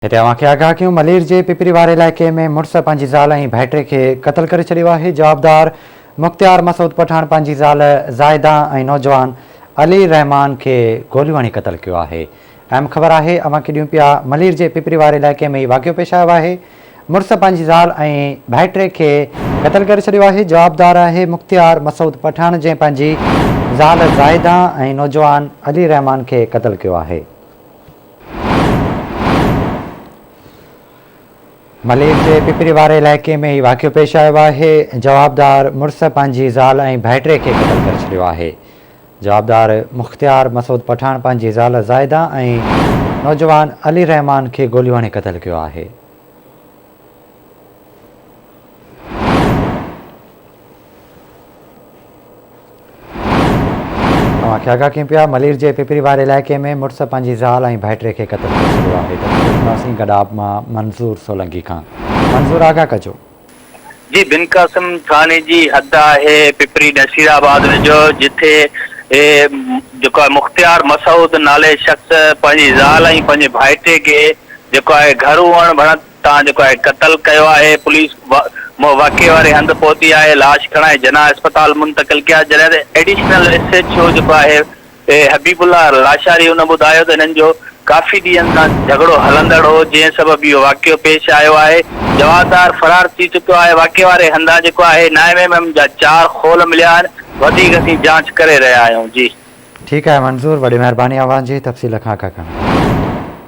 हिते अवांखे आगाह कयूं मलेर जे पिपरी वारे इलाइक़े में मुड़ुस पंहिंजी ज़ाल ऐं भाइटे खे क़तल करे छॾियो आहे। जवाबदार मुख़्तियार मसूद पठान पंहिंजी ज़ाल ज़ाइदा ऐं नौजवान अली रहमान खे गोलियूं हणी क़तल कयो आहे। अहम ख़बर आहे अवांखे ॾियूं पिया मलेर जे पिपरी वारे इलाइक़े में वाक़ियो पेश आयो आहे। मुड़ुस पंहिंजी ज़ाल ऐं भाइटे खे क़तल करे छॾियो आहे। जवाबदार आहे मुख़्तियार मसूद पठान जंहिं पंहिंजी ज़ाल ज़ाइदा ऐं नौजवान अली रहमान खे क़तल कयो आहे। मलेर जे पिपरी वारे इलाइक़े में ही वाक़ियो पेश आयो आहे। जवाबदार मुड़ुस पंहिंजी ज़ाल ऐं भाइटे खे क़तल करे छॾियो आहे। जवाबदार मुख़्तियार मसूद पठान पंहिंजी ज़ाल ज़ाइदा ऐं नौजवान अली रहमान खे गोलियूं हणी क़तल कयो आहे। तव्हांखे आगाह कयूं पिया मलेर जे पिपरी वारे इलाइक़े में मुड़ुस पंहिंजी ज़ाल ऐं भाइटे खे क़तल करे छॾियो आहे। गडाब मां मंज़ूर सोलंकी खां मंज़ूर आगाह कजो। जी बिन कासिम थाने जी हद है पिपरी नसीराबाद में जो जिथे जो मुख़्तियार मसूद नाले शख्स पंहिंजी ज़ाल ऐं पंहिंजे भाइटे खे जेको आहे घर हुअण भरण तां जेको आहे क़तल कयो आहे। पुलिस वाक़े वारे हंधि पहुती आहे। लाश खणाए जना अस्पताल मुंतकिल कया। जॾहिं एडिशनल SHO जेको आहे हबीबुल्ला लाशारी हुन ॿुधायो त हिननि जो काफ़ी ॾींहंनि खां झगड़ो हलंदड़ हो जंहिं सबबु इहो वाक़ियो पेश आयो आहे। जवाबदार फरार थी चुको आहे। वाक़े वारे हंधा जेको आहे 9mm जा 4 खोल मिलिया आहिनि। वधीक असीं जांच करे रहिया आहियूं। जी ठीकु आहे मंज़ूर, वॾी महिरबानी आवाज़ जी तफ़सील खां करणु।